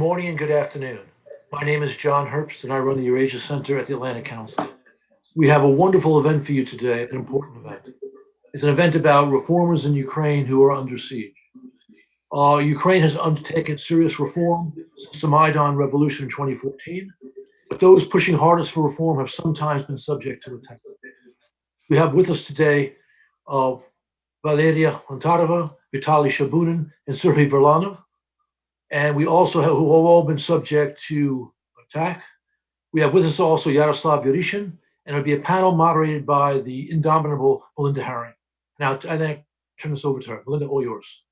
morning and good afternoon. My name is John Herbst and I run the Eurasia Center at the Atlantic Council. We have a wonderful event for you today, an important event. It's an event about reformers in Ukraine who are under siege. Ukraine has undertaken serious reform since the Maidan Revolution in 2014, but those pushing hardest for reform have sometimes been subject to attack. We have with us today Valeria Gontareva, Vitaliy Shabunin, and Serhiy Verlanov. And we also have who have all been subject to attack. We have with us also Yaroslav Yurishin, and it'll be a panel moderated by the indomitable Melinda Herring. Now, I think turn this over to her. Melinda, all yours.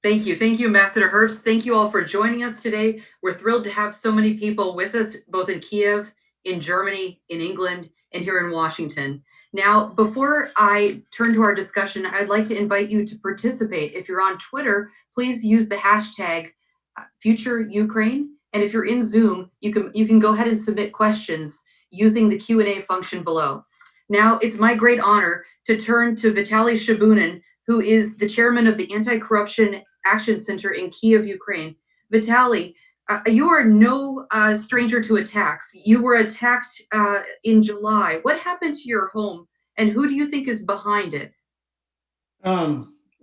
Thank you. Thank you, Ambassador Herbst. Thank you all for joining us today. We're thrilled to have so many people with us, both in Kyiv, in Germany, in England, and here in Washington. Now, before I turn to our discussion, I'd like to invite you to participate. If you're on Twitter, please use the hashtag Future Ukraine. And if you're in Zoom, you can go ahead and submit questions using the Q&A function below. Now, it's my great honor to turn to Vitaliy Shabunin, who is the chairman of the Anti-Corruption Action Center in Kyiv, Ukraine. Vitaliy, you are no stranger to attacks. You were attacked in July. What happened to your home, and who do you think is behind it?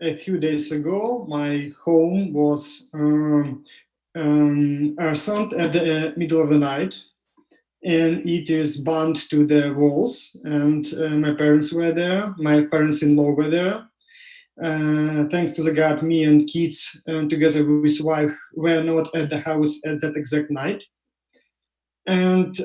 A few days ago, my home was arsoned at the middle of the night, and it is burned to the walls. And my parents were there. My parents-in-law were there. Thanks to the God, me and kids, together with his wife, were not at the house at that exact night. And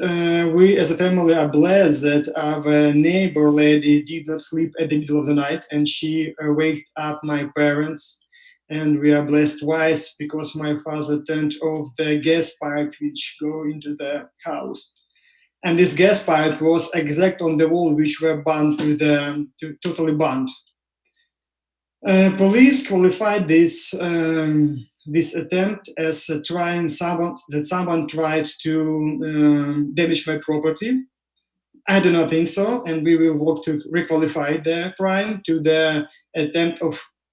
we as a family are blessed that our neighbor lady did not sleep at the middle of the night, and she waked up my parents. And we are blessed twice because my father turned off the gas pipe which go into the house. And this gas pipe was exact on the wall which were burned to totally burned. Police qualified this attempt as someone tried to damage my property. I do not think so, and we will work to requalify the crime to the attempt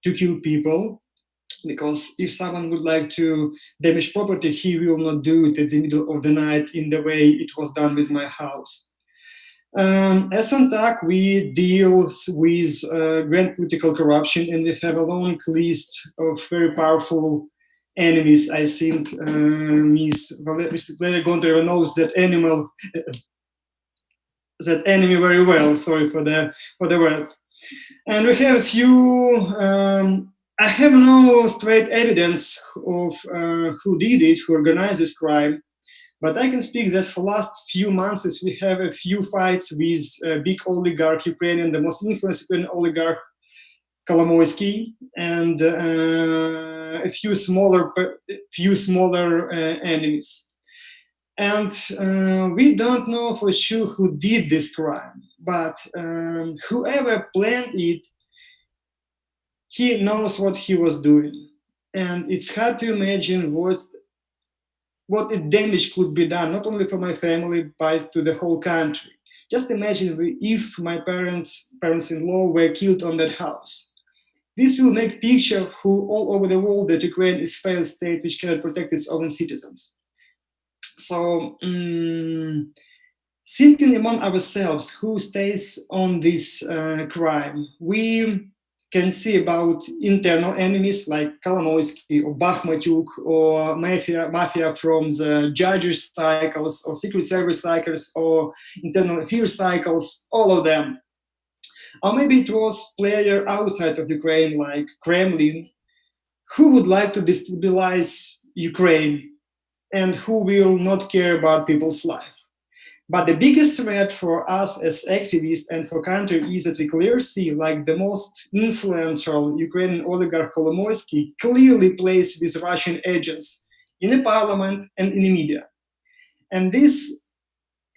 to kill people. Because if someone would like to damage property, he will not do it at the middle of the night in the way it was done with my house. As on TAC, we deal with grand political corruption, and we have a long list of very powerful enemies. I think Ms. Valeria Gontareva knows that enemy very well. Sorry for the word. And we have a few. I have no straight evidence of who did it, who organized this crime. But I can speak that for last few months we have a few fights with big oligarch Ukrainian, the most influential Ukrainian oligarch Kolomoisky, and a few smaller enemies. And we don't know for sure who did this crime, but whoever planned it, he knows what he was doing. And it's hard to imagine what a damage could be done, not only for my family, but to the whole country. Just imagine if my parents-in-law were killed on that house. This will make picture who all over the world that Ukraine is a failed state which cannot protect its own citizens. So thinking among ourselves who stays on this crime, we can see about internal enemies like Kolomoisky or Bakhmatyuk or mafia from the judges cycles or secret service cycles or internal affairs cycles, all of them. Or maybe it was player outside of Ukraine like Kremlin who would like to destabilize Ukraine and who will not care about people's life. But the biggest threat for us as activists and for country is that we clearly see like the most influential Ukrainian oligarch Kolomoisky clearly plays with Russian agents in the parliament and in the media. And these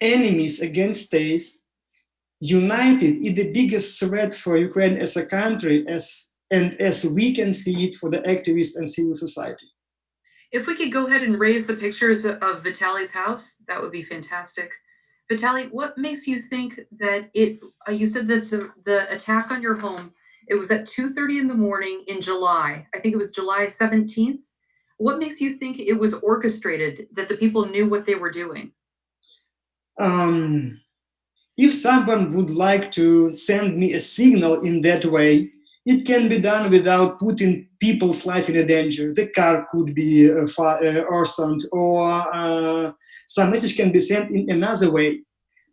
enemies against states united is the biggest threat for Ukraine as a country as we can see it for the activists and civil society. If we could go ahead and raise the pictures of Vitaly's house, that would be fantastic. Vitaliy, what makes you think that you said that the attack on your home, it was at 2:30 in the morning in July. I think it was July 17th. What makes you think it was orchestrated, that the people knew what they were doing? Um, if someone would like to send me a signal in that way, it can be done without putting people's life in a danger. The car could be arsoned, or some message can be sent in another way.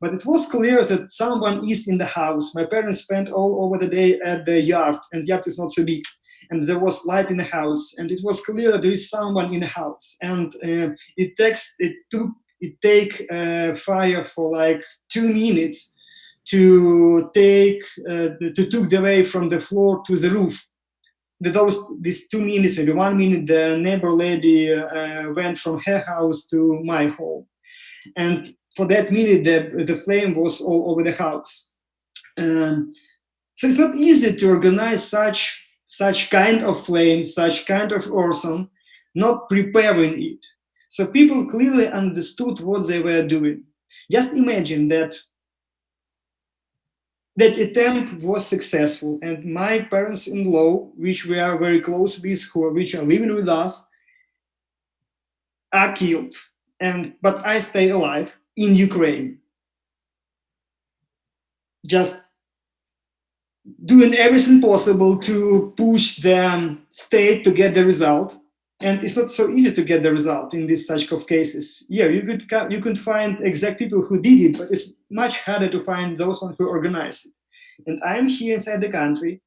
But it was clear that someone is in the house. My parents spent all over the day at the yard, and yard is not so big. And there was light in the house, and it was clear that there is someone in the house. And it take fire for like 2 minutes to took the way from the floor to the roof. These 2 minutes, maybe 1 minute, the neighbor lady went from her house to my home, and for that minute the flame was all over the house. So it's not easy to organize such kind of flame, such kind of arson, not preparing it. So people clearly understood what they were doing. Just imagine that attempt was successful, and my parents-in-law, which we are very close with, which are living with us, are killed. But I stay alive in Ukraine, just doing everything possible to push the state to get the result. And it's not so easy to get the result in these such of cases. Yeah, you could find exact people who did it, but it's much harder to find those ones who organize it. And I'm here inside the country,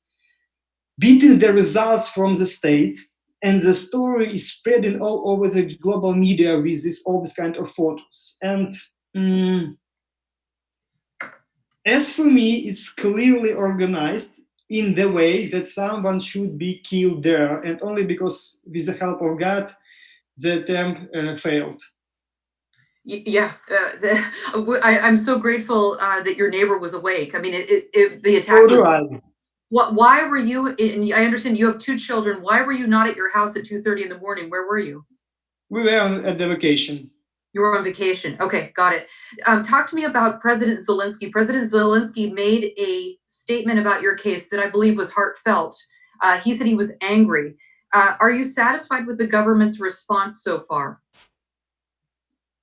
beating the results from the state, and the story is spreading all over the global media with all this kind of photos. And as for me, it's clearly organized in the way that someone should be killed there, and only because, with the help of God, the attempt failed. Yeah, I'm so grateful that your neighbor was awake. I mean, the attack So do was. I. Why were you? And I understand you have 2 children. Why were you not at your house at 2:30 in the morning? Where were you? We were at the vacation. You were on vacation. Okay, got it. Talk to me about President Zelenskyy. President Zelenskyy made a statement about your case that I believe was heartfelt. He said he was angry. Are you satisfied with the government's response so far?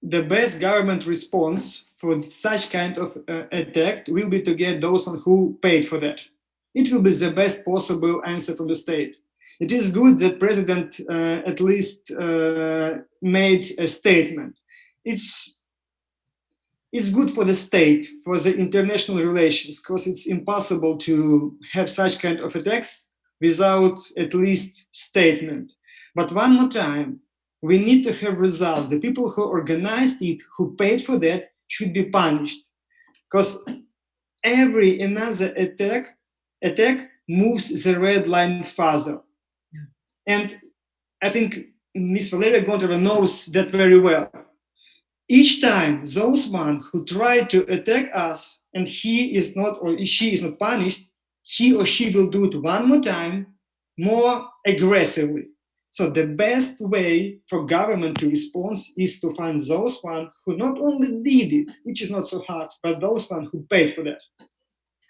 The best government response for such kind of attack will be to get those who paid for that. It will be the best possible answer from the state. It is good that President at least made a statement. It's good for the state, for the international relations, because it's impossible to have such kind of attacks without at least statement. But one more time, we need to have results. The people who organized it, who paid for that, should be punished, because every another attack moves the red line further. Yeah. And I think Ms. Valeria Gontareva knows that very well. Each time those one who try to attack us and he is not, or she is not punished, he or she will do it one more time, more aggressively. So the best way for government to respond is to find those one who not only did it, which is not so hard, but those one who paid for that.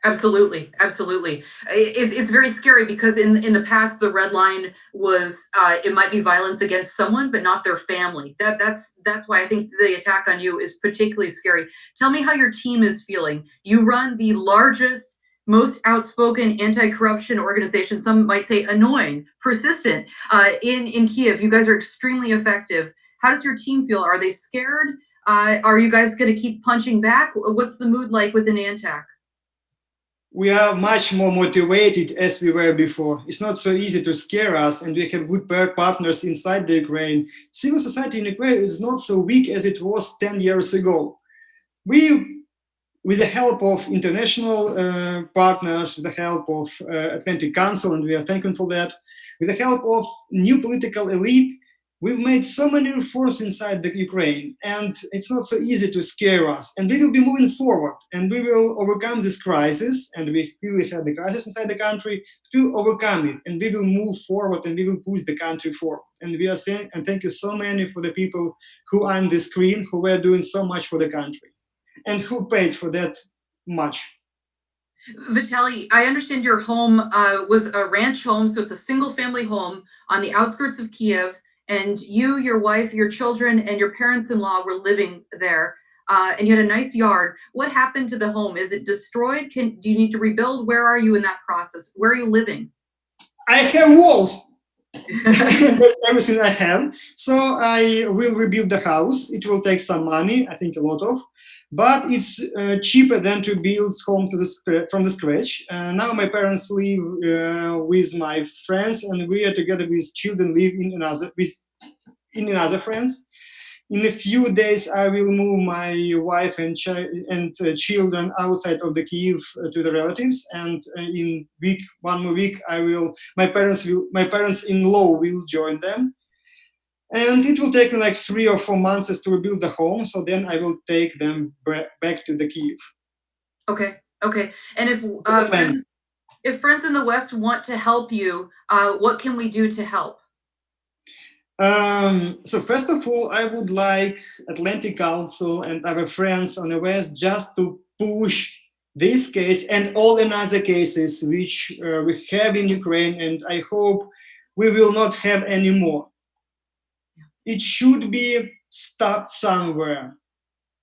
Absolutely, absolutely. It's very scary because in the past the red line was it might be violence against someone but not their family. That's why I think the attack on you is particularly scary. Tell me how your team is feeling. You run the largest, most outspoken anti-corruption organization, some might say annoying, persistent, in Kyiv. You guys are extremely effective. How does your team feel? Are they scared? Are you guys going to keep punching back? What's the mood like within Antac? We are much more motivated as we were before. It's not so easy to scare us, and we have good partners inside the Ukraine. Civil society in Ukraine is not so weak as it was 10 years ago. We, with the help of international partners, with the help of Atlantic Council, and we are thankful for that, with the help of new political elite, we've made so many reforms inside the Ukraine, and it's not so easy to scare us. And we will be moving forward, and we will overcome this crisis, and we really have the crisis inside the country, to overcome it, and we will move forward, and we will push the country forward. And we are saying, and thank you so many for the people who are on the screen, who were doing so much for the country, and who paid for that much. Vitaliy, I understand your home was a ranch home, so it's a single family home on the outskirts of Kyiv, and you, your wife, your children, and your parents-in-law were living there, and you had a nice yard. What happened to the home? Is it destroyed? Do you need to rebuild? Where are you in that process? Where are you living? I have walls. That's everything I have. So I will rebuild the house. It will take some money, I think a lot of, but it's cheaper than to build home from the scratch. Now my parents live with my friends, and we are together with children live in another friends. In a few days, I will move my wife and children outside of the Kyiv to the relatives, and in one more week, my parents-in-law will join them, and it will take me like 3 or 4 months to rebuild the home. So then I will take them back to the Kyiv. Okay, okay. And if friends in the West want to help you, what can we do to help? So first of all, I would like Atlantic Council and our friends on the West just to push this case and all another cases which we have in Ukraine, and I hope we will not have any more. It should be stopped somewhere.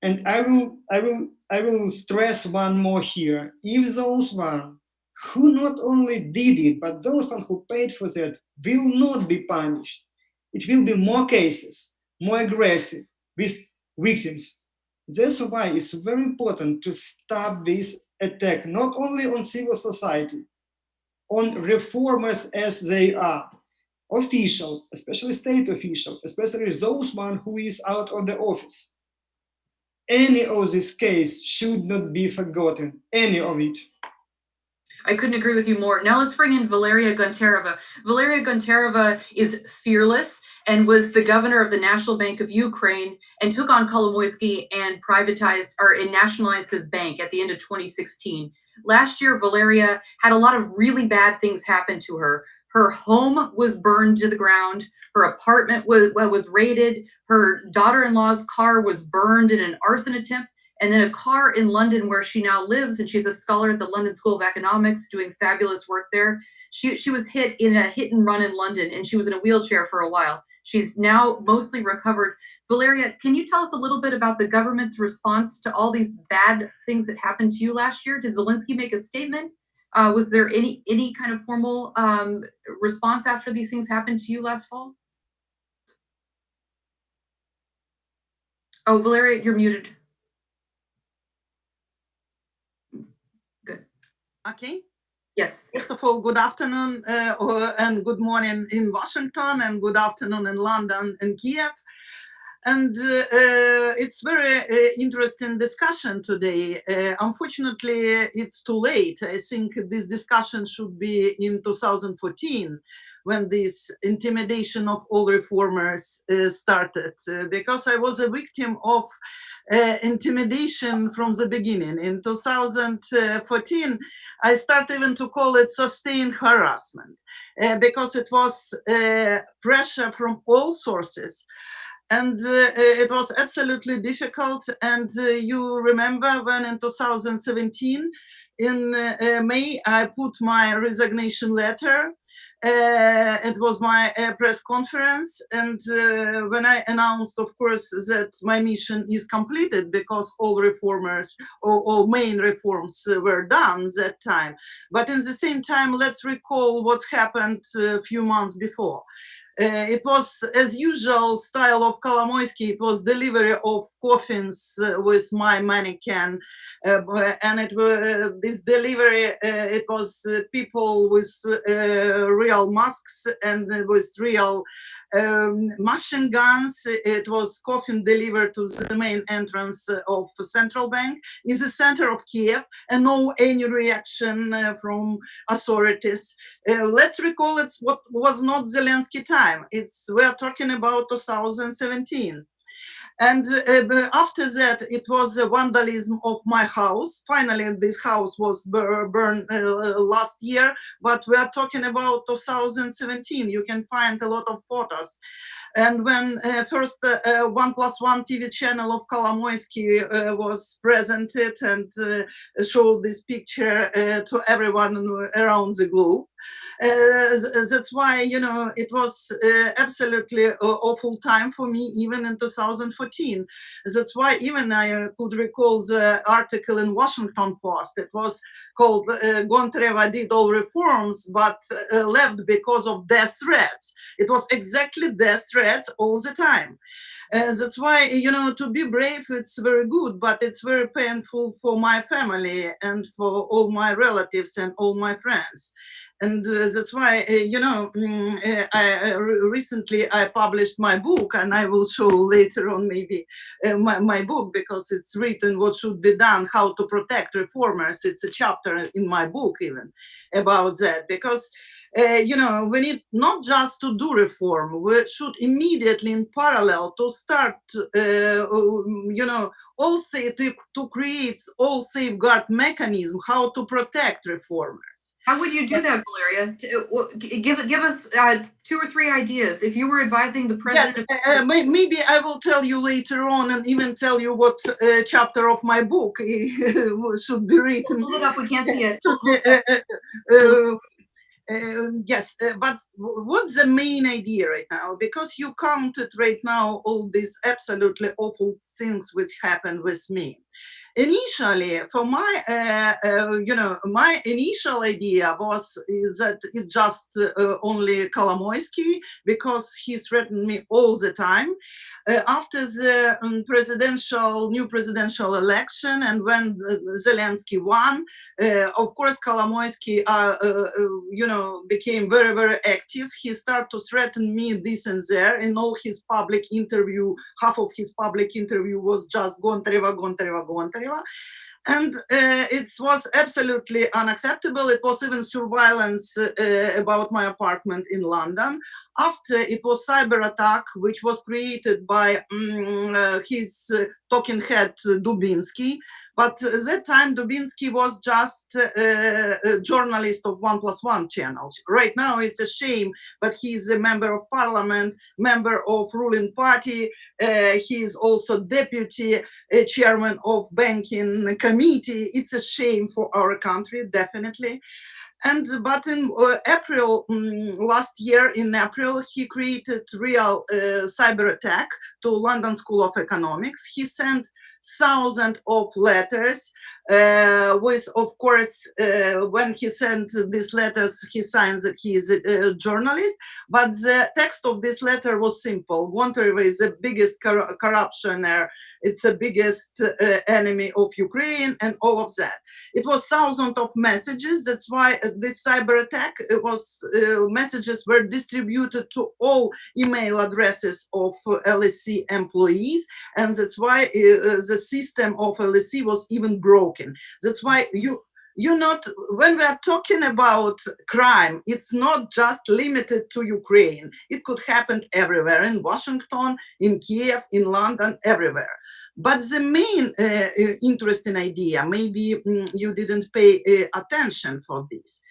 And I will stress one more here. If those one who not only did it, but those one who paid for that will not be punished, it will be more cases, more aggressive with victims. That's why it's very important to stop this attack, not only on civil society, on reformers as they are, official, especially state official, especially those one who is out of the office. Any of this case should not be forgotten, any of it. I couldn't agree with you more. Now let's bring in Valeria Gontareva. Valeria Gontareva is fearless and was the governor of the National Bank of Ukraine and took on Kolomoisky and nationalized his bank at the end of 2016. Last year, Valeria had a lot of really bad things happen to her. Her home was burned to the ground. Her apartment was raided. Her daughter-in-law's car was burned in an arson attempt. And then a car in London where she now lives, and she's a scholar at the London School of Economics doing fabulous work there. She was hit in a hit and run in London, and she was in a wheelchair for a while. She's now mostly recovered. Valeria, can you tell us a little bit about the government's response to all these bad things that happened to you last year? Did Zelenskyy make a statement? Was there any kind of formal response after these things happened to you last fall? Oh, Valeria, you're muted. Good. Okay. Yes. First of all, good afternoon and good morning in Washington, and good afternoon in London and Kyiv. And it's very interesting discussion today. Unfortunately, it's too late. I think this discussion should be in 2014, when this intimidation of all reformers started, because I was a victim of intimidation from the beginning. In 2014, I started even to call it sustained harassment, because it was pressure from all sources. And it was absolutely difficult. And you remember when in 2017, in May, I put my resignation letter. It was my press conference, and when I announced, of course, that my mission is completed because all reformers or all main reforms were done that time. But in the same time, let's recall what's happened a few months before. It was, as usual, style of Kolomoisky. It was delivery of coffins with my mannequin. And it was this delivery. It was people with real masks and with real machine guns. It was coffin delivered to the main entrance of the central bank in the center of Kiev, and no any reaction from authorities. Let's recall it's what was not Zelenskyy time. We're talking about 2017. And after that, it was the vandalism of my house. Finally, this house was burned last year, but we are talking about 2017. You can find a lot of photos. And when first 1+1 TV channel of Kolomoisky was presented and showed this picture to everyone around the globe, That's why, it was absolutely awful time for me, even in 2014. That's why even I could recall the article in Washington Post. It was called Gontareva did all reforms, but left because of death threats. It was exactly death threats all the time. That's why, to be brave, it's very good, but it's very painful for my family and for all my relatives and all my friends. And that's why, recently I published my book, and I will show later on maybe my book, because it's written what should be done, how to protect reformers. It's a chapter in my book even about that, because we need not just to do reform, we should immediately in parallel to start, to create all safeguard mechanism, how to protect reformers. How would you do that, Valeria? Give us 2 or 3 ideas. If you were advising the president. Yes, maybe I will tell you later on, and even tell you what chapter of my book should be written. Hold it up, we can't see it. Yes, but what's the main idea right now? Because you counted right now all these absolutely awful things which happened with me. Initially, for my, my initial idea was that it's just only Kolomoisky, because he threatened me all the time. After the new presidential election, and when Zelenskyy won, of course, Kolomoisky, became very, very active. He started to threaten me this and there. In all his public interview, half of his public interview was just Gontareva, Gontareva, Gontareva. And it was absolutely unacceptable. It was even surveillance about my apartment in London. After it was cyber attack, which was created by his talking head Dubinsky. But at that time, Dubinsky was just a journalist of 1+1 channel. Right now, it's a shame, but he's a member of parliament, member of ruling party. He is also deputy chairman of banking committee. It's a shame for our country, definitely. But in April last year, in April, he created real cyber attack to London School of Economics. He sent thousands of letters with, of course, when he sent these letters, he signs that he is a journalist, but the text of this letter was simple. Gontareva is the biggest corruptioner. It's the biggest enemy of Ukraine, and all of that. It was thousands of messages. That's why this cyber attack, it was messages were distributed to all email addresses of LSE employees, and that's why the system of LSE was even broken. That's why when we are talking about crime, it's not just limited to Ukraine. It could happen everywhere, in Washington, in Kyiv, in London, everywhere. But the main interesting idea, maybe you didn't pay attention for this.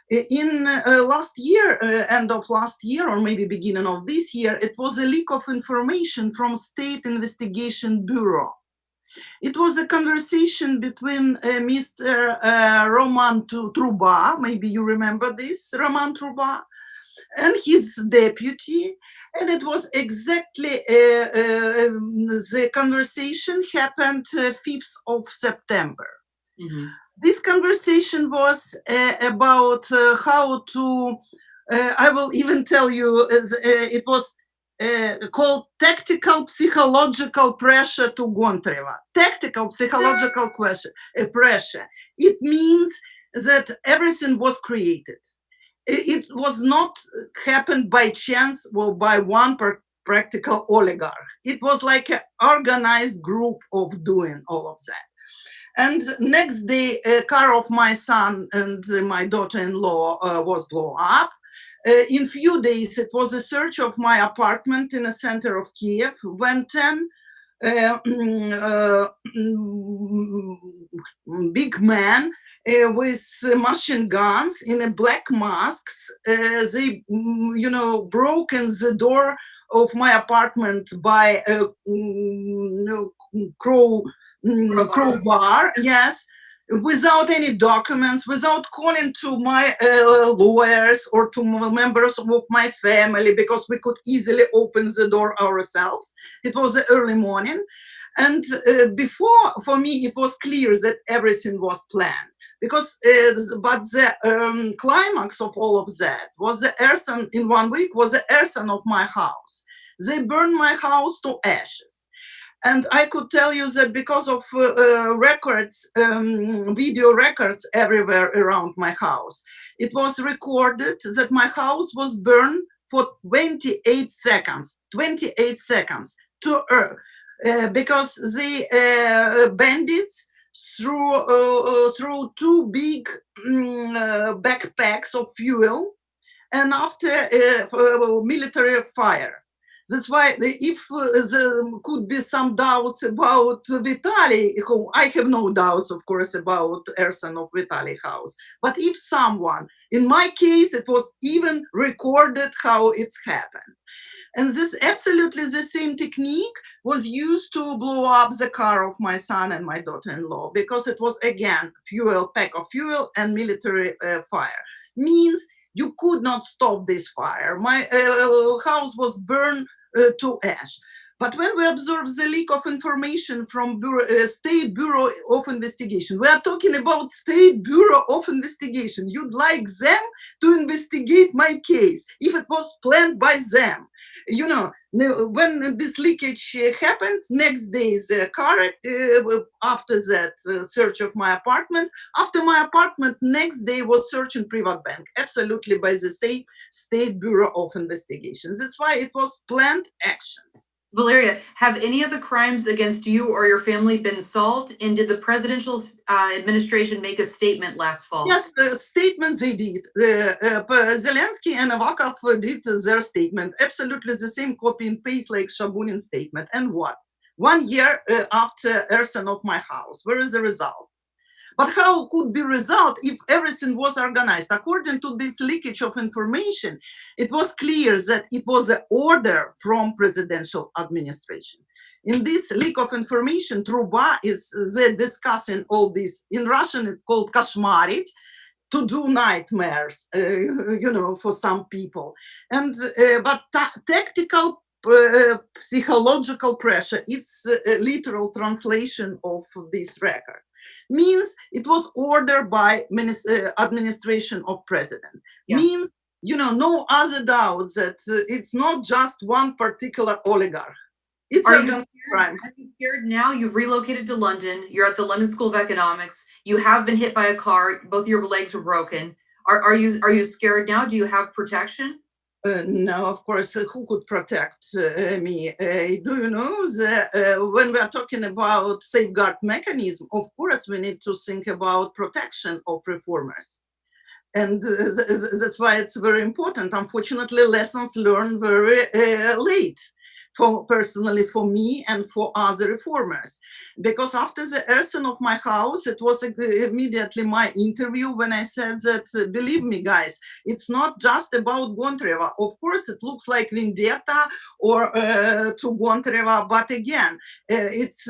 In last year, end of last year, or maybe beginning of this year, it was a leak of information from State Investigation Bureau. It was a conversation between Mr. Roman Truba, maybe you remember this, Roman Truba, and his deputy. And it was exactly the conversation happened 5th of September. Mm-hmm. This conversation was about how to, I will even tell you, it was called tactical psychological pressure to Gontareva. Tactical psychological pressure. It means that everything was created. It was not happened by chance or by one practical oligarch. It was like an organized group of doing all of that. And next day, a car of my son and my daughter-in-law was blown up. In few days, it was a search of my apartment in the center of Kyiv, when 10 big men with machine guns in a black masks, they, broken the door of my apartment by a crowbar, yes, without any documents, without calling to my lawyers or to members of my family, because we could easily open the door ourselves. It was the early morning. And before, for me, it was clear that everything was planned. Because, but the climax of all of that was the arson in 1 week, was the arson of my house. They burned my house to ashes. And I could tell you that because of records, video records everywhere around my house, it was recorded that my house was burned for 28 seconds, 28 seconds to because the bandits threw two big backpacks of fuel and after military fire. That's why if there could be some doubts about Vitaliy, who I have no doubts, of course, about arson of Vitaliy house. But if someone, in my case, it was even recorded how it's happened. And this absolutely the same technique was used to blow up the car of my son and my daughter-in-law, because it was, again, fuel, pack of fuel and military fire. Means you could not stop this fire. My house was burned to ash. But when we observe the leak of information from State Bureau of Investigation, we are talking about State Bureau of Investigation. You'd like them to investigate my case if it was planned by them. You know, when this leakage happened, next day the car, after that search of my apartment, after my apartment, next day was search in private bank, absolutely by the same State Bureau of Investigation. That's why it was planned actions. Valeria, have any of the crimes against you or your family been solved? And did the presidential administration make a statement last fall? Yes, the statement they did. Zelenskyy and Avakov did their statement. Absolutely the same copy and paste like Shabunin's statement. And what? 1 year after arson of my house. Where is the result? But how could be result if everything was organized? According to this leakage of information, it was clear that it was an order from presidential administration. In this leak of information, Truba is discussing all this. In Russian, it's called koshmarit, to do nightmares, you know, for some people. And but tactical psychological pressure, it's a literal translation of this record. Means it was ordered by administration of president. Yeah. Means, you know, no other doubt that it's not just one particular oligarch. It's a crime. Are you scared now? You've relocated to London. You're at the London School of Economics. You have been hit by a car. Both your legs were broken. Are you scared now? Do you have protection? No, of course, who could protect me? Do you know that when we are talking about safeguard mechanism, of course, we need to think about protection of reformers. And that's why it's very important. Unfortunately, lessons learned very late. Personally for me and for other reformers, because after the arson of my house, it was immediately my interview when I said that, believe me guys, it's not just about Gontareva. Of course it looks like vendetta or to Gontareva, but again it's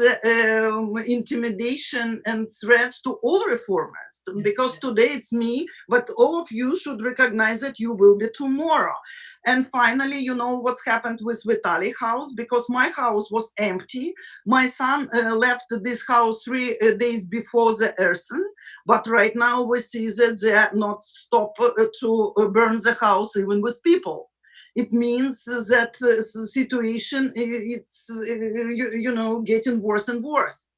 intimidation and threats to all reformers, because today it's me, but all of you should recognize that you will be tomorrow. And finally, you know what's happened with Vitaliy house, because my house was empty. My son left this house 3 days before the arson, but right now we see that they are not stopped to burn the house even with people. It means that the situation, it's, you know, getting worse and worse.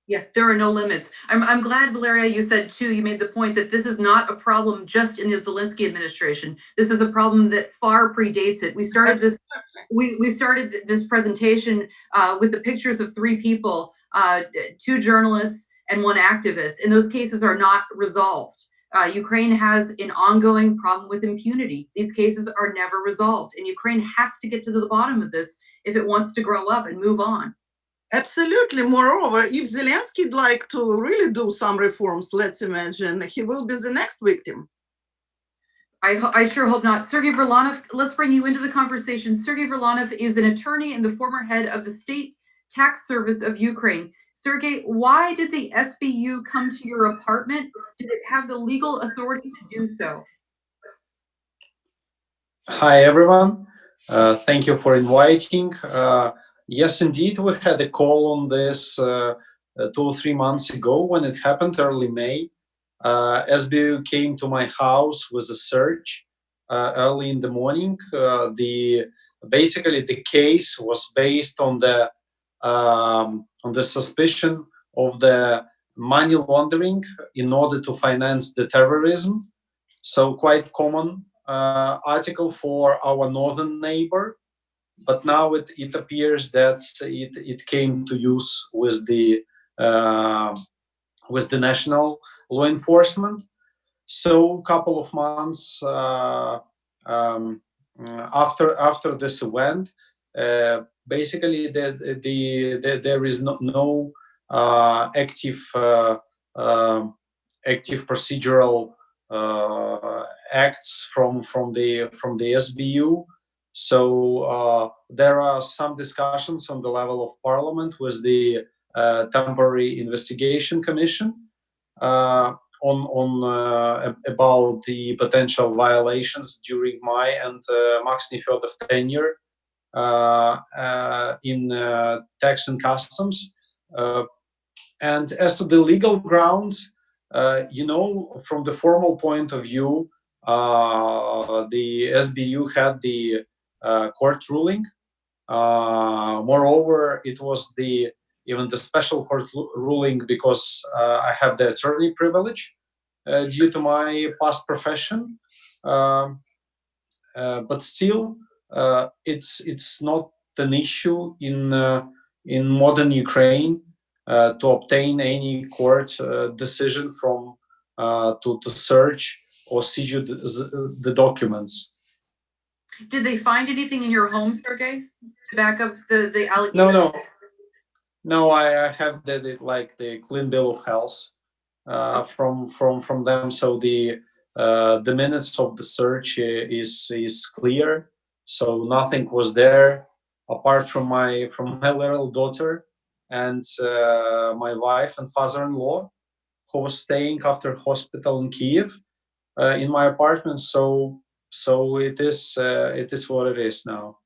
Yeah, there are no limits. I'm glad, Valeria, you said too, you made the point that this is not a problem just in the Zelenskyy administration. This is a problem that far predates it. We started this presentation with the pictures of 3 people, 2 journalists and 1 activist, and those cases are not resolved. Ukraine has an ongoing problem with impunity. These cases are never resolved, and Ukraine has to get to the bottom of this if it wants to grow up and move on. Absolutely. Moreover, if Zelenskyy would like to really do some reforms, let's imagine, he will be the next victim. I sure hope not. Serhiy Verlanov, let's bring you into the conversation. Serhiy Verlanov is an attorney and the former head of the State Tax Service of Ukraine. Sergey, why did the SBU come to your apartment? Did it have the legal authority to do so? Hi, everyone. Thank you for inviting. Yes, indeed, we had a call on this 2 or 3 months ago when it happened, early May. SBU came to my house with a search early in the morning. Basically, the case was based on the suspicion of the money laundering in order to finance the terrorism. So quite common article for our northern neighbor, but now it appears that it came to use with the national law enforcement. So a couple of months after this event, basically there is no active procedural acts from the SBU. So there are some discussions on the level of parliament with the temporary investigation commission about the potential violations during my and Max Nefedov tenure in tax and customs. And as to the legal grounds, from the formal point of view, the SBU had the court ruling. Moreover, it was even the special court ruling because I have the attorney privilege due to my past profession. But still, it's not an issue in modern Ukraine to obtain any court decision from to search or seizure the documents. Did they find anything in your home, Sergey, to back up the allegation? No. I have the clean bill of health from them. So the minutes of the search is clear. So nothing was there apart from my little daughter and my wife and father-in-law, who was staying after hospital in Kyiv in my apartment. So it is what it is now.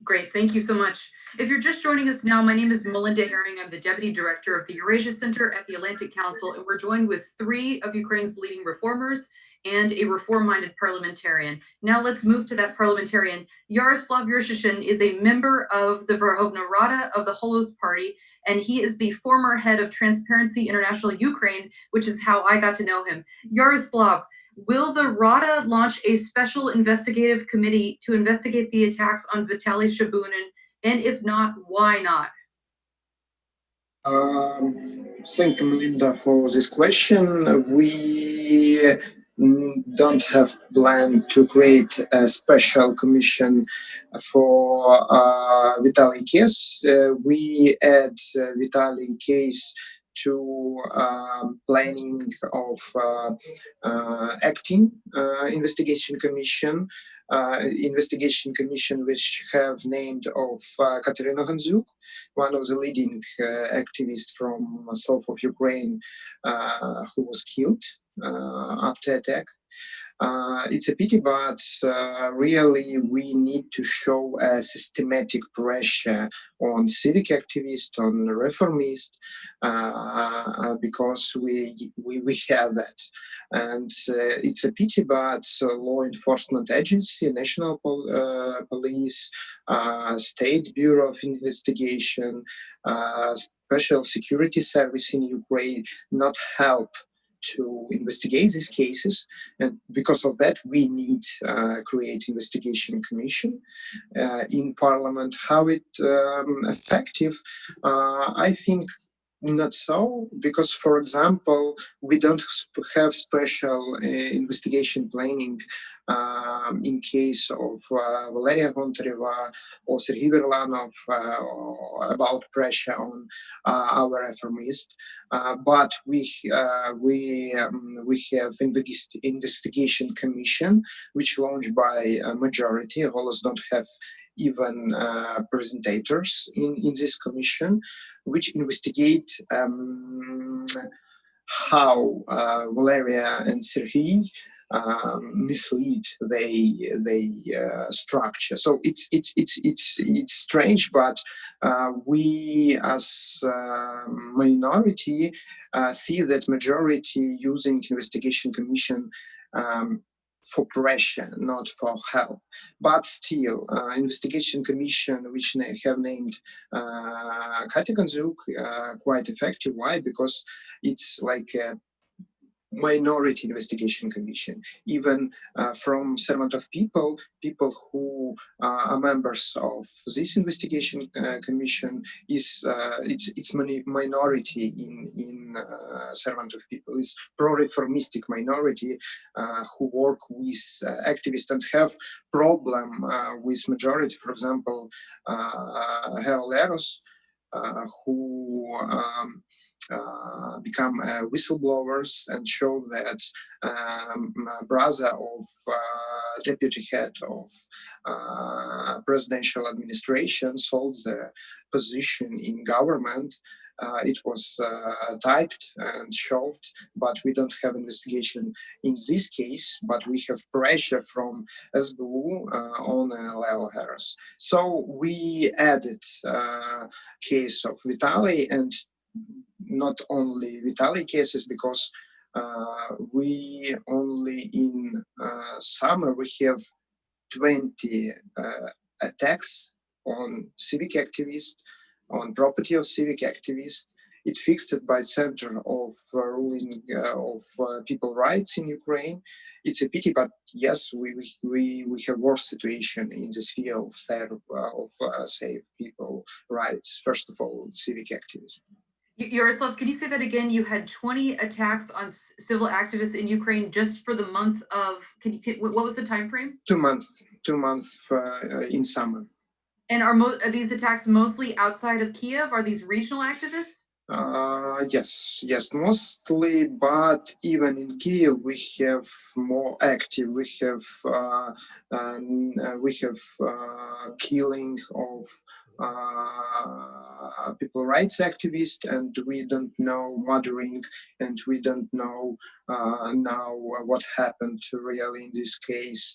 Great, thank you so much. If you're just joining us now, my name is Melinda Herring. I'm the Deputy Director of the Eurasia Center at the Atlantic Council, and we're joined with 3 of Ukraine's leading reformers and a reform-minded parliamentarian. Now let's move to that parliamentarian. Yaroslav Yurshishin is a member of the Verkhovna Rada of the Holos Party, and he is the former head of Transparency International Ukraine, which is how I got to know him. Yaroslav, will the Rada launch a special investigative committee to investigate the attacks on Vitaliy Shabunin? And if not, why not? Thank you, Melinda, for this question. We don't have plan to create a special commission for Vitaliy case. We add Vitaliy case to planning of acting investigation commission which have named of Katerina Ganzuk, one of the leading activists from south of Ukraine who was killed after attack. It's a pity, but really we need to show a systematic pressure on civic activists, on reformists, because we have that. And it's a pity, but law enforcement agency, national police, State Bureau of Investigation, special security service in Ukraine not help to investigate these cases, and because of that we need create investigation commission in parliament. How it effective? I think not so, because for example we don't have special investigation planning in case of Valeria Gontareva or Serhiy Verlanov about pressure on our reformists, but we have investigation commission which launched by a majority. Holos don't have even presentators in this commission, which investigate how Valeria and Serhiy mislead the structure. So it's strange, but we as minority see that majority using investigation commission for pressure, not for help. But still, investigation commission, which have named Katya Ganzuk, quite effective. Why? Because it's like a minority investigation commission, even from servant of people who are members of this investigation commission is it's minority in servant of people, is pro-reformistic minority who work with activists and have problem with majority. For example, Leros, who become whistleblowers and show that brother of deputy head of presidential administration sold the position in government. It was typed and shelved, but we don't have investigation in this case, but we have pressure from SBU on Leo Harris. So we added case of Vitaliy, and not only Vitaliy cases, because we only in summer we have 20 attacks on civic activists, on property of civic activists. It fixed it by Center of Ruling of People Rights in Ukraine. It's a pity, but yes, we have worse situation in the sphere of save people rights. First of all, civic activists. Yaroslav, can you say that again? You had 20 attacks on civil activists in Ukraine just for the month of, what was the time frame? 2 months in summer. And are these attacks mostly outside of Kyiv? Are these regional activists? Yes, mostly, but even in Kyiv we have more active. We have killing of people rights activists, and we don't know murdering, and we don't know now what happened really in this case.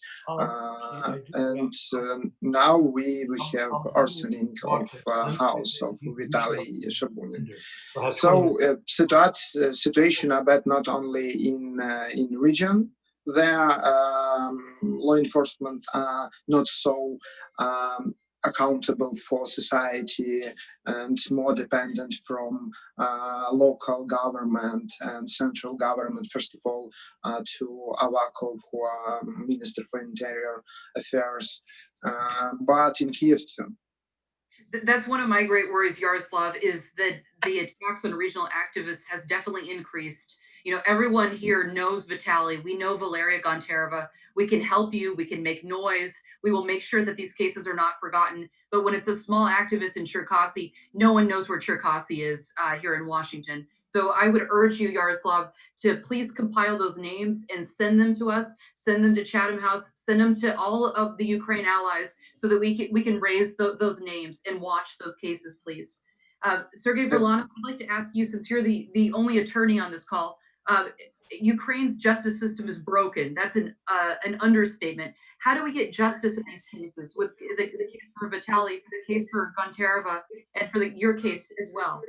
And now we have arsoning of house of Vitaliy Shabunin. So situation are bad not only in region. There law enforcement are not so accountable for society and more dependent from local government and central government, first of all, to Avakov, who are Minister for Interior Affairs, but in Kyiv too. That's one of my great worries, Yaroslav, is that the attacks on regional activists has definitely increased. You know, everyone here knows Vitaliy. We know Valeria Gontareva. We can help you. We can make noise. We will make sure that these cases are not forgotten. But when it's a small activist in Cherkasy, no one knows where Cherkasy is here in Washington. So I would urge you, Yaroslav, to please compile those names and send them to us. Send them to Chatham House. Send them to all of the Ukraine allies so that we can raise those names and watch those cases, please. Serhiy Verlanov, I'd like to ask you, since you're the only attorney on this call, Ukraine's justice system is broken. That's an understatement. How do we get justice in these cases, with the case for Vitaliy, for the case for Gontareva, and for your case as well?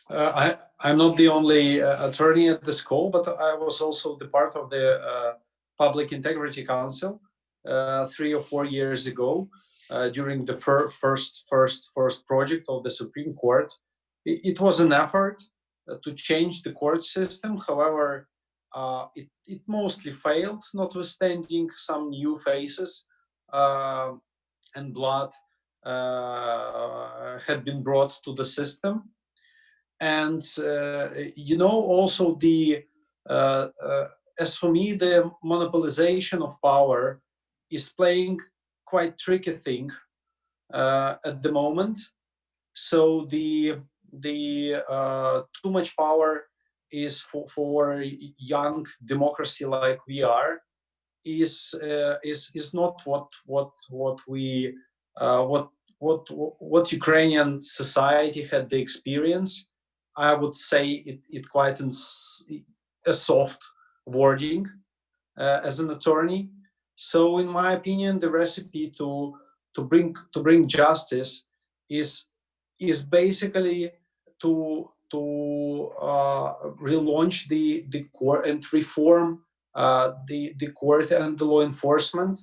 I'm not the only attorney at this call, but I was also the part of the Public Integrity Council 3 or 4 years ago during the first project of the Supreme Court. It was an effort to change the court system. However, it mostly failed, notwithstanding some new faces and blood had been brought to the system. And, you know, also as for me, the monopolization of power is playing quite tricky thing at the moment. So the too much power is for young democracy like we are, is not what Ukrainian society had the experience. I would say it quite a soft wording as an attorney. So, in my opinion, the recipe to bring justice is basically to relaunch the court and reform the court and the law enforcement,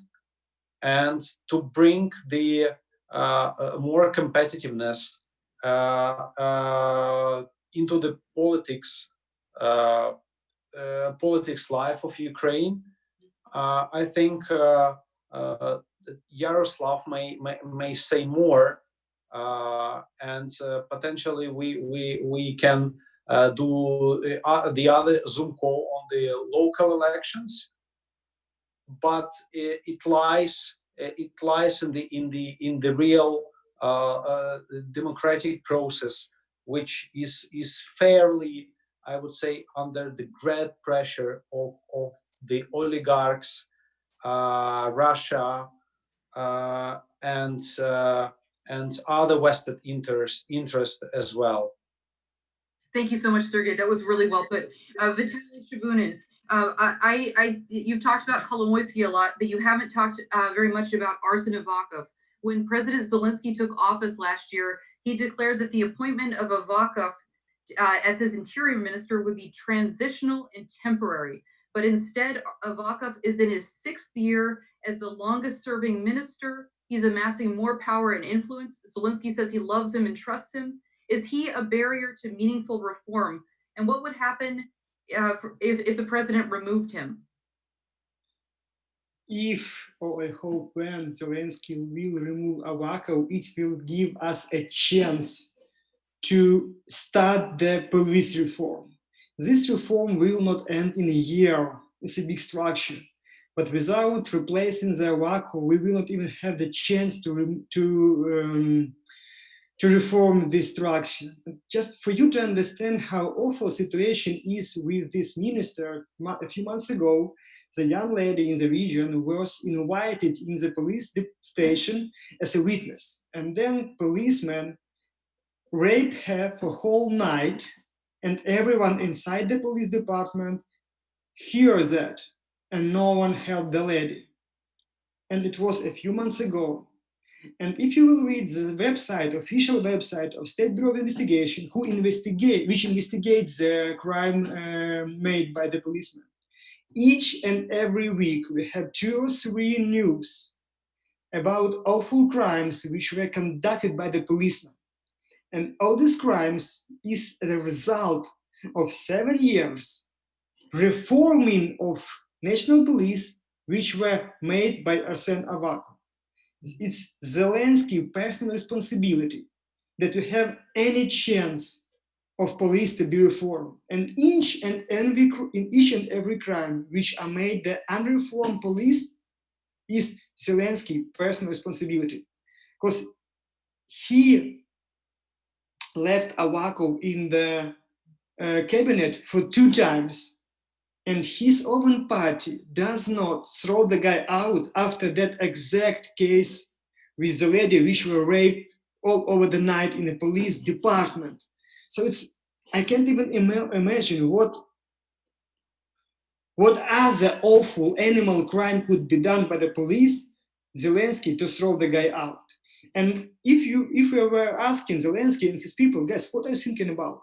and to bring the more competitiveness into the politics life of Ukraine. I think Yaroslav may say more, and potentially we can do the other Zoom call on the local elections. But it lies in the real democratic process, which is fairly, I would say, under the great pressure of the oligarchs, Russia, and other vested interest as well. Thank you so much, Sergey. That was really well put. Vitaliy Shabunin, you've talked about Kolomoisky a lot, but you haven't talked very much about Arsen Avakov. When President Zelenskyy took office last year, he declared that the appointment of Avakov as his interior minister would be transitional and temporary. But instead, Avakov is in his 6th year as the longest serving minister. He's amassing more power and influence. Zelenskyy says he loves him and trusts him. Is he a barrier to meaningful reform? And what would happen if the president removed him? If, or I hope when, Zelenskyy will remove Avakov, it will give us a chance to start the police reform. This reform will not end in a year. It's a big structure. But without replacing the Avakov, we will not even have the chance to reform this structure. Just for you to understand how awful situation is with this minister, a few months ago, the young lady in the region was invited in the police station as a witness. And then policemen raped her for a whole night, and everyone inside the police department hears that, and no one helped the lady. And it was a few months ago. And if you will read the website, official website of State Bureau of Investigation, which investigates the crime made by the policeman, each and every week we have 2 or 3 news about awful crimes which were conducted by the policemen. And all these crimes is the result of 7 years reforming of national police, which were made by Arsen Avakov. It's Zelensky's personal responsibility that we have any chance of police to be reformed. And in each and every crime which are made the unreformed police is Zelensky's personal responsibility. Because he left Avakov in the cabinet for 2 times, and his own party does not throw the guy out after that exact case with the lady which were raped all over the night in the police department. So I can't even imagine what other awful animal crime could be done by the police, Zelenskyy, to throw the guy out. And if we were asking Zelenskyy and his people, guys, what are you thinking about?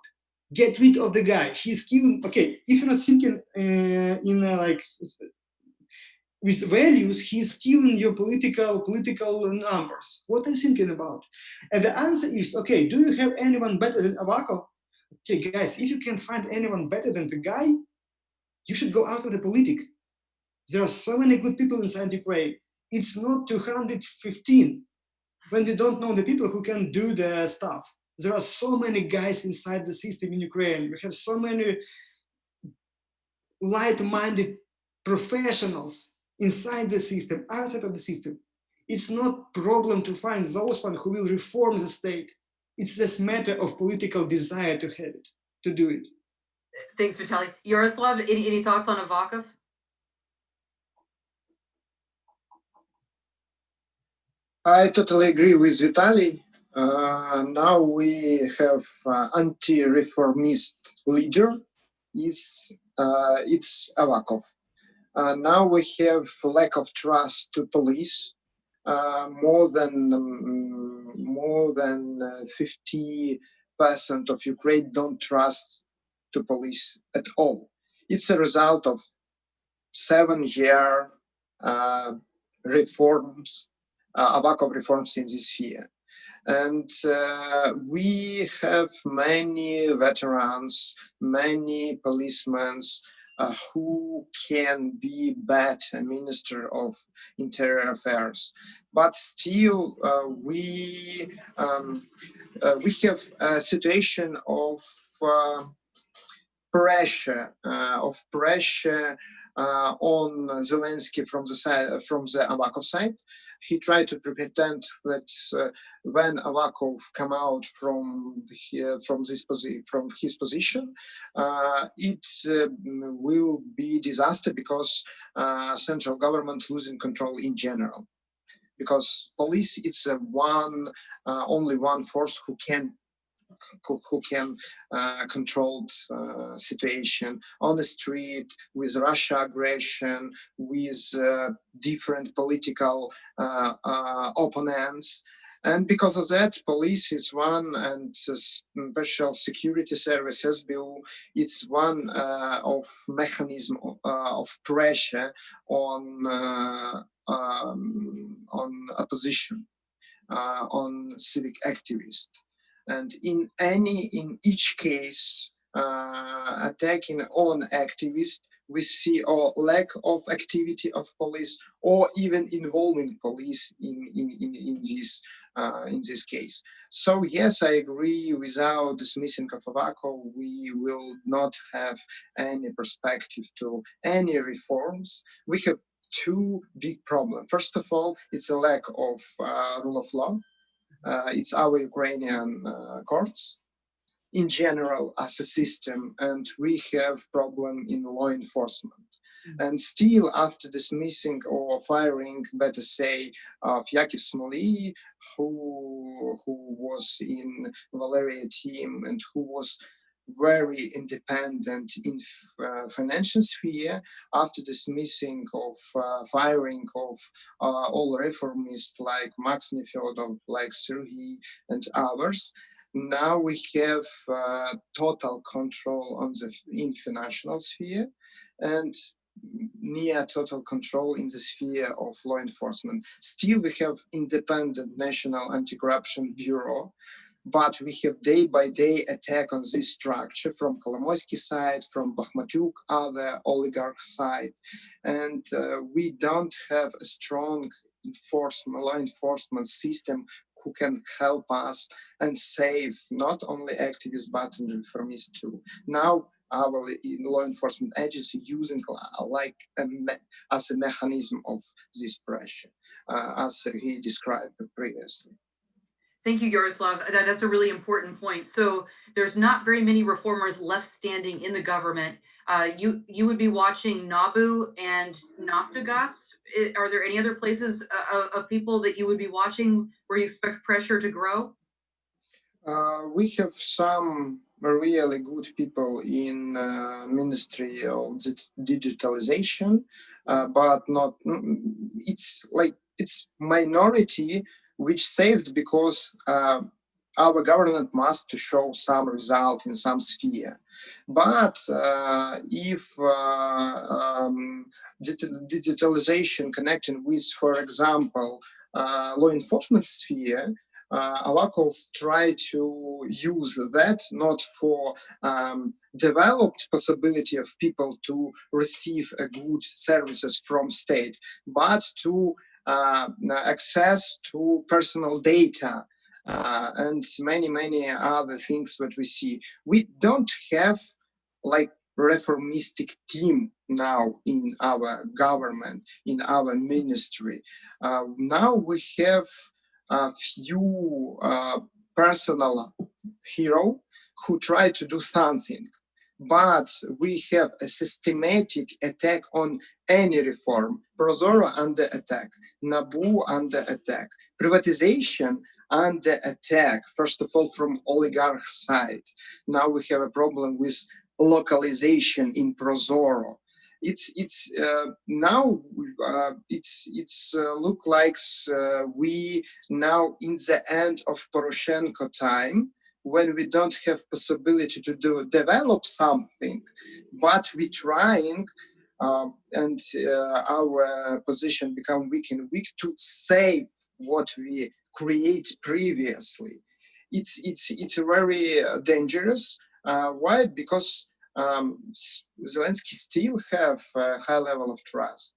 Get rid of the guy. He's killing. Okay, if you're not thinking with values, he's killing your political numbers. What are you thinking about? And the answer is, okay, do you have anyone better than Avakov? Okay, guys, if you can find anyone better than the guy, you should go out of the politics. There are so many good people inside Ukraine. It's not 215 when they don't know the people who can do the stuff. There are so many guys inside the system in Ukraine. We have so many light-minded professionals inside the system, outside of the system. It's not a problem to find those ones who will reform the state. It's just a matter of political desire to have it, to do it. Thanks, Vitaliy. Yaroslav, any thoughts on Avakov? I totally agree with Vitaliy. Now we have anti-reformist leader. It's Avakov. Now we have lack of trust to police. More than 50% of Ukraine don't trust to police at all. It's a result of 7-year reforms, Avakov reforms in this sphere. And we have many veterans, many policemen who can be better Minister of Interior Affairs. But still, we have a situation of pressure on Zelenskyy from the Avakov side. He tried to pretend that when Avakov come out from his position, it will be disaster because central government losing control in general. Because police, it's only one force who can control situation on the street with Russia aggression, with different political opponents. And because of that, police is one, and special security service SBU, it's one of mechanism of pressure on opposition, on civic activists. And in each case, attacking on activists, we see a lack of activity of police, or even involving police in this case. So yes, I agree. Without dismissing of Avakov, we will not have any perspective to any reforms. We have two big problems. First of all, it's a lack of rule of law. It's our Ukrainian courts in general as a system, and we have problem in law enforcement. And still, after dismissing or firing, better say, of Yakov Smolny, who was in Valeria team and who was very independent in financial sphere, after dismissing of firing of all reformists like Max Nefedov, like Serhiy and others, now we have total control on in financial sphere and near total control in the sphere of law enforcement. Still, we have independent National Anti-Corruption Bureau, but we have day-by-day attack on this structure from Kolomoisky side, from Bakhmatyuk, other oligarchs side, and we don't have a strong law enforcement system who can help us and save not only activists but reformists too. Now our law enforcement agency using as a mechanism of this pressure, as he described previously. Thank you, Yaroslav. That's a really important point. So there's not very many reformers left standing in the government. You would be watching Nabu and Naftogaz. Are there any other places of people that you would be watching where you expect pressure to grow? We have some really good people in Ministry of Digitalization, but not. It's minority which saved because our government must to show some result in some sphere. But if digitalization connecting with, for example, law enforcement sphere, Avakov tried to use that not for developed possibility of people to receive a good services from state, but to access to personal data and many other things that we see. We don't have like reformistic team now in our government, in our ministry. Now we have a few personal hero who try to do something, but we have a systematic attack on any reform. Prozoro under attack, NABU under attack, privatization under attack, first of all from oligarch side. Now we have a problem with localization in Prozoro. It's now it's look like we now in the end of Poroshenko time, when we don't have possibility to develop something, but we trying and our position become weak and weak to save what we create previously. It's very dangerous. Why? Because Zelensky still have a high level of trust.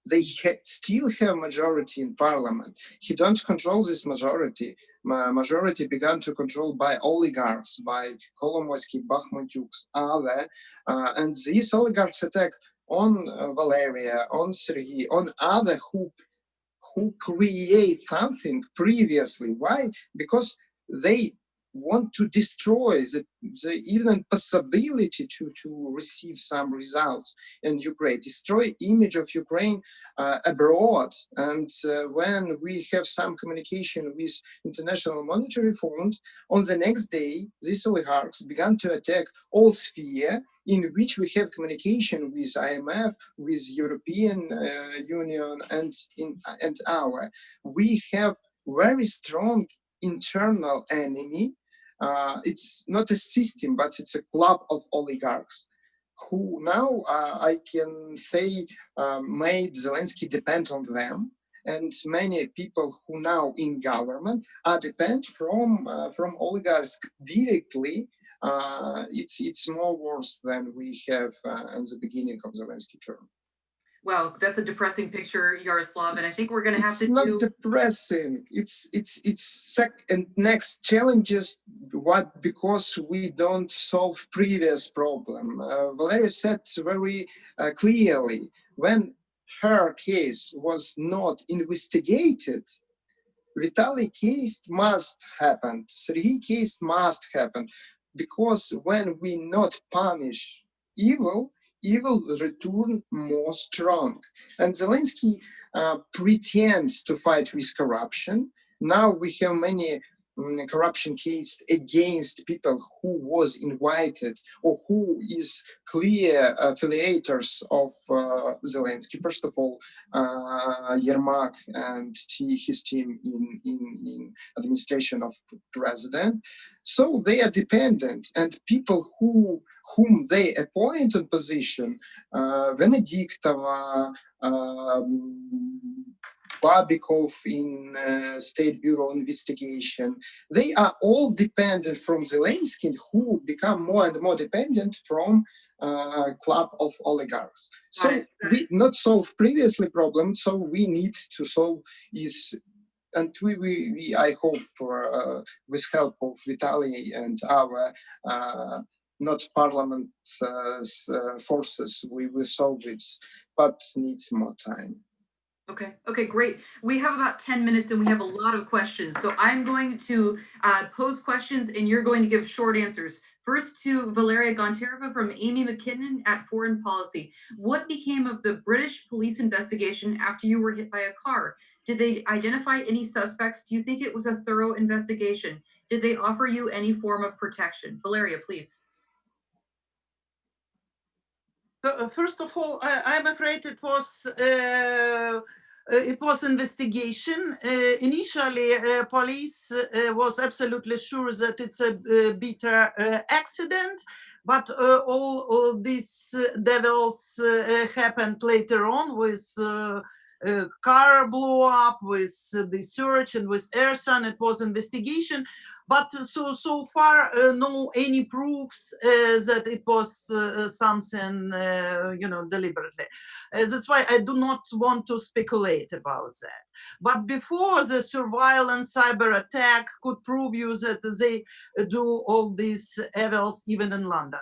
They still have majority in parliament. He don't control this majority. Majority began to control by oligarchs, by Kolomoisky, Bakhmutyuks, other, and these oligarchs attack on Valeria, on Serhiy, on other who create something previously. Why? Because they want to destroy the even possibility to receive some results in Ukraine, destroy image of Ukraine abroad. And when we have some communication with International Monetary Fund, on the next day, these oligarchs began to attack all sphere in which we have communication with IMF, with European Union, and our. We have very strong internal enemy. It's not a system, but it's a club of oligarchs who now, I can say, made Zelensky depend on them. And many people who now in government are depend from oligarchs directly. It's more worse than we have in the beginning of Zelensky term. Well, that's a depressing picture, Yaroslav, and I think we're going to have to It's not depressing. It's and next challenges. What? Because we don't solve previous problem. Valeria said very clearly, when her case was not investigated, Vitaliy case must happen. Serhiy case must happen, because when we not punish evil, evil return more strong. And Zelensky pretends to fight with corruption. Now we have many corruption case against people who was invited or who is clear affiliators of Zelensky. First of all, Yermak and his team in administration of president. So they are dependent, and people whom they appoint in position, Venediktova, Avakov in State Bureau investigation, they are all dependent from Zelensky, who become more and more dependent from club of oligarchs. So we not solve previously problem, so we need to solve is, and we I hope with help of Vitaliy and our not parliament forces, we will solve it, but needs more time. Okay, great. We have about 10 minutes and we have a lot of questions. So I'm going to pose questions and you're going to give short answers. First to Valeria Gontareva from Amy McKinnon at Foreign Policy. What became of the British police investigation after you were hit by a car? Did they identify any suspects? Do you think it was a thorough investigation? Did they offer you any form of protection? Valeria, please. First of all, I'm afraid it was investigation. Initially, police was absolutely sure that it's a bitter accident, but all these devils happened later on with car blew up, with the search and with arson. It was investigation. But so far, no any proofs that it was something, deliberately. That's why I do not want to speculate about that. But before the surveillance cyber attack could prove you that they do all these evils even in London.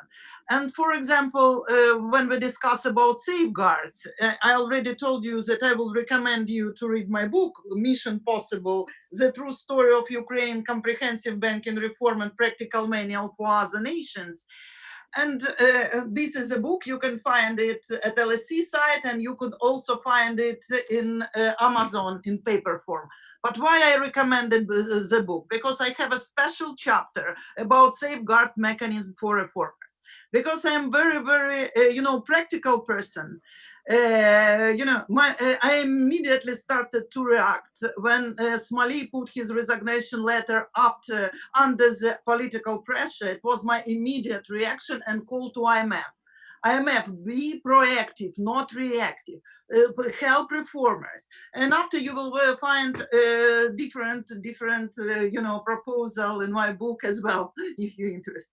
And for example, when we discuss about safeguards, I already told you that I will recommend you to read my book, Mission Possible, The True Story of Ukraine, Comprehensive Banking Reform and Practical Manual for Other Nations. And this is a book. You can find it at LSE site, and you could also find it in Amazon in paper form. But why I recommended the book? Because I have a special chapter about safeguard mechanism for reformers. Because I'm very, very, practical person. I immediately started to react when Smoley put his resignation letter under the political pressure. It was my immediate reaction and call to IMF. IMF, be proactive, not reactive. Help reformers. And after you will find different proposal in my book as well, if you're interested.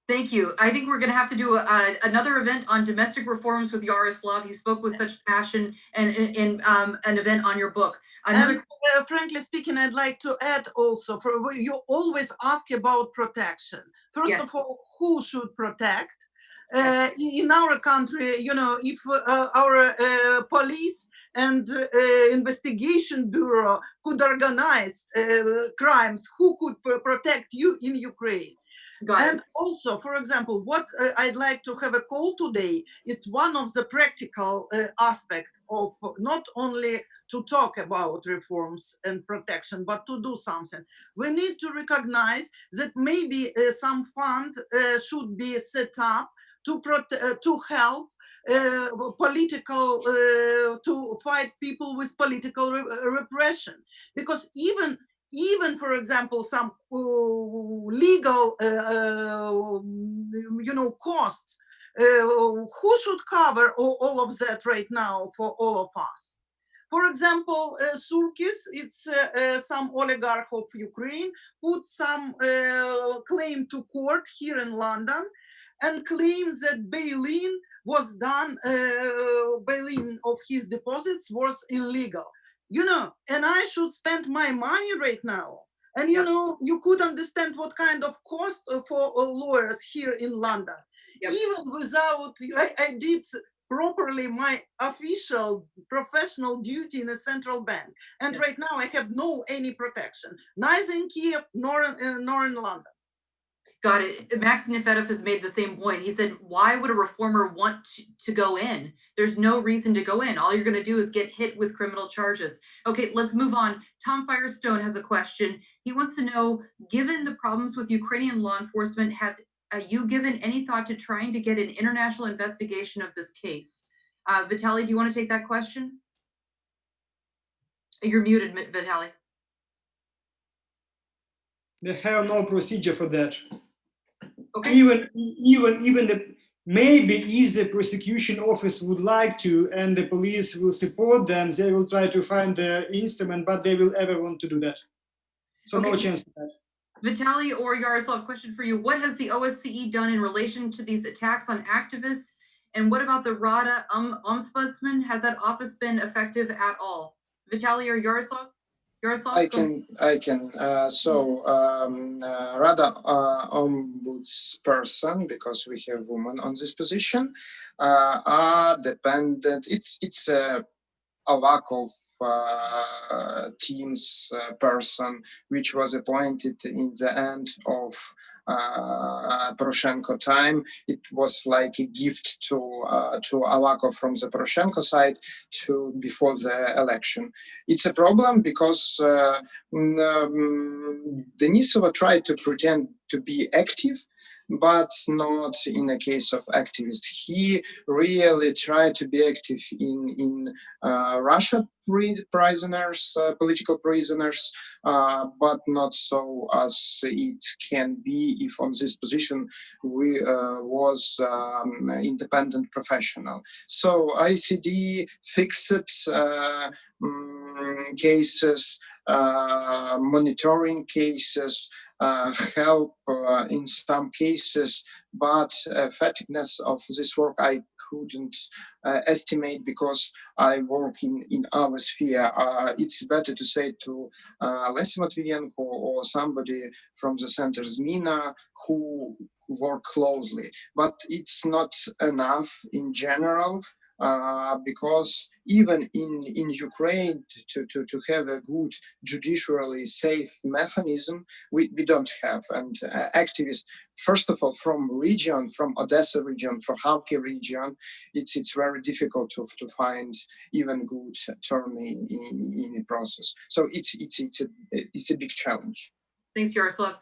Thank you. I think we're going to have to do another event on domestic reforms with Yaroslav. He spoke with such passion, and an event on your book. And frankly speaking, I'd like to add also, you always ask about protection. First Yes. of all, who should protect? Yes. In our country, if our police and investigation bureau could organize crimes, who could protect you in Ukraine? And also, for example, what I'd like to have a call today, it's one of the practical aspects of not only to talk about reforms and protection, but to do something. We need to recognize that maybe some fund should be set up to help political, to fight people with political repression. Because even, for example, some legal, cost, who should cover all of that right now for all of us? For example, Surkis, it's some oligarch of Ukraine, put some claim to court here in London and claims that bail-in was done, bail-in of his deposits was illegal. And I should spend my money right now. And you could understand what kind of cost for lawyers here in London. Yep. Even without, I did properly my official professional duty in a central bank. And yes. Right now I have any protection, neither in Kyiv nor in London. Got it. Max Nefedov has made the same point. He said, why would a reformer want to go in? There's no reason to go in. All you're going to do is get hit with criminal charges. Okay, let's move on. Tom Firestone has a question. He wants to know, given the problems with Ukrainian law enforcement, have you given any thought to trying to get an international investigation of this case? Vitaliy, do you want to take that question? You're muted, Vitaliy. They have no procedure for that. Okay. Even the maybe if the prosecution office would like to and the police will support them, they will try to find the instrument, but they will ever want to do that. So okay. No chance for that. Vitaliy or Yaroslav, question for you. What has the OSCE done in relation to these attacks on activists? And what about the Rada Ombudsman? Has that office been effective at all? Vitaliy or Yaroslav? I can. Rada ombudsperson, because we have women on this position, are dependent. It's a Avakov team's person, which was appointed in the end of Poroshenko time. It was like a gift to Avakov from the Poroshenko side before the election. It's a problem because Denisova tried to pretend to be active, but not in a case of activist. He really tried to be active in Russia prisoners, political prisoners, but not so as it can be if on this position we was independent professional. So ICD fixed cases, monitoring cases, help in some cases, but effectiveness of this work I couldn't estimate because I work in our sphere. It's better to say to Lesya Matvienko or somebody from the center Zmina who work closely, but it's not enough in general. because even in Ukraine, to have a good judicially safe mechanism, we don't have. And activists, first of all, from Odessa region, from Kharkiv region, it's very difficult to find even good attorney in the process. So it's a big challenge. Thanks, Yaroslav.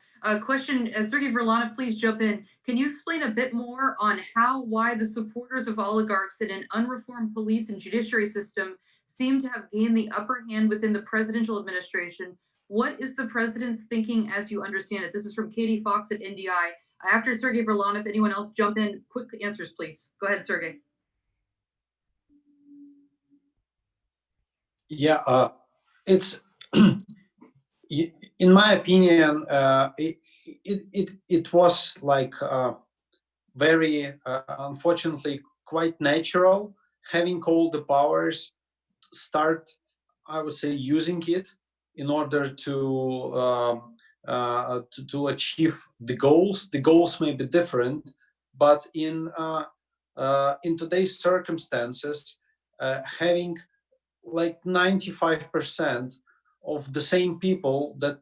Question, Serhiy Verlanov, please jump in. Can you explain a bit more on why the supporters of oligarchs in an unreformed police and judiciary system seem to have gained the upper hand within the presidential administration? What is the president's thinking as you understand it? This is from Katie Fox at NDI. After Serhiy Verlanov, anyone else jump in? Quick answers, please. Go ahead, Sergey. Yeah, it's in my opinion, it was like very unfortunately quite natural having all the powers start, I would say, using it in order to achieve the goals. The goals may be different, but in today's circumstances, having like 95% of the same people that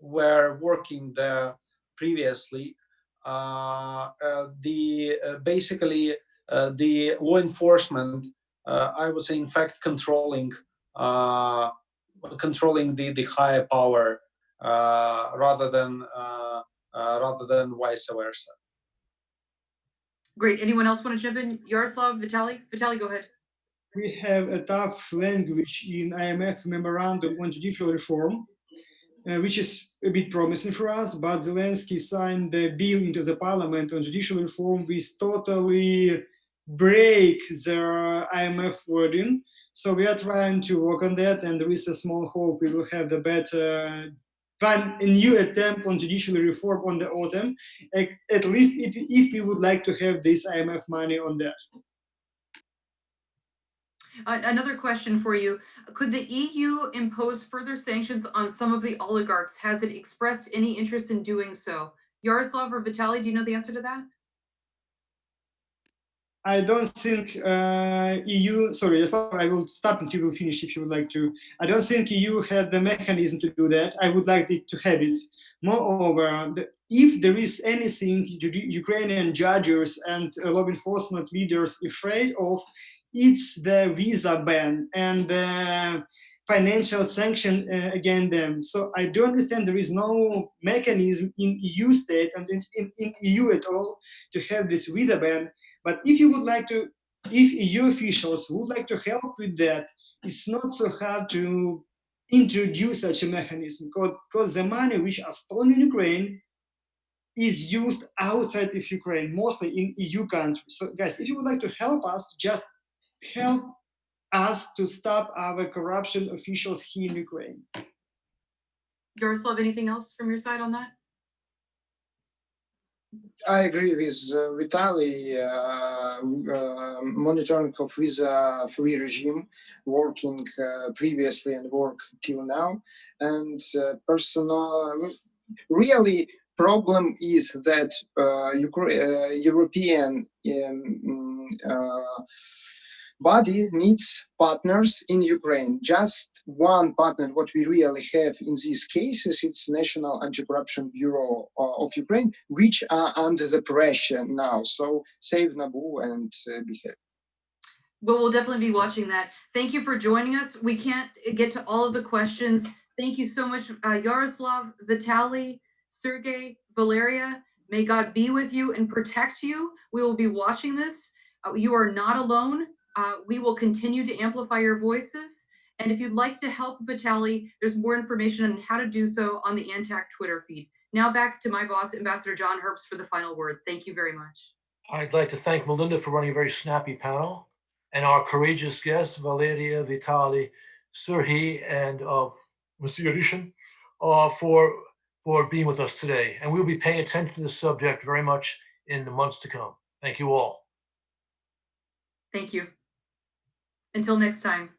were working there previously, basically the law enforcement, I would say, in fact, controlling the higher power rather than vice versa. Great. Anyone else want to jump in? Yaroslav, Vitaliy? Vitaliy, go ahead. We have a tough language in IMF memorandum on judicial reform, which is a bit promising for us, but Zelenskyy signed the bill into the parliament on judicial reform which totally break the IMF wording. So we are trying to work on that, and there is a small hope we will have the better a new attempt on judicial reform on the autumn, at least if we would like to have this IMF money on that. Another question for you. Could the EU impose further sanctions on some of the oligarchs? Has it expressed any interest in doing so? Yaroslav or Vitaliy, do you know the answer to that? I don't think EU, sorry, I will stop and you will finish if you would like to. I don't think EU had the mechanism to do that. I would like it to have it. Moreover, if there is anything Ukrainian judges and law enforcement leaders afraid of, it's the visa ban and financial sanction against them. So I do understand there is no mechanism in EU state and in EU at all to have this visa ban. But if you would like to, if EU officials would like to help with that, it's not so hard to introduce such a mechanism because the money which are stolen in Ukraine is used outside of Ukraine, mostly in EU countries. So guys, if you would like to help us, just help us to stop our corruption officials here in Ukraine. Yaroslav, anything else from your side on that? I agree with Vitaliy. Monitoring of visa-free regime, working previously and work till now, and really problem is that European body needs partners in Ukraine. Just one partner, what we really have in these cases, it's National Anti-Corruption Bureau of Ukraine, which are under the pressure now. So save Nabu and behave. Well, we'll definitely be watching that. Thank you for joining us. We can't get to all of the questions. Thank you so much, Yaroslav, Vitaliy, Sergey, Valeria. May God be with you and protect you. We will be watching this. You are not alone. We will continue to amplify your voices. And if you'd like to help Vitaliy, there's more information on how to do so on the Antac Twitter feed. Now back to my boss, Ambassador John Herbst, for the final word. Thank you very much. I'd like to thank Melinda for running a very snappy panel, and our courageous guests, Valeria, Vitaliy, Serhiy, and Mr. Yurishin, for being with us today. And we'll be paying attention to this subject very much in the months to come. Thank you all. Thank you. Until next time.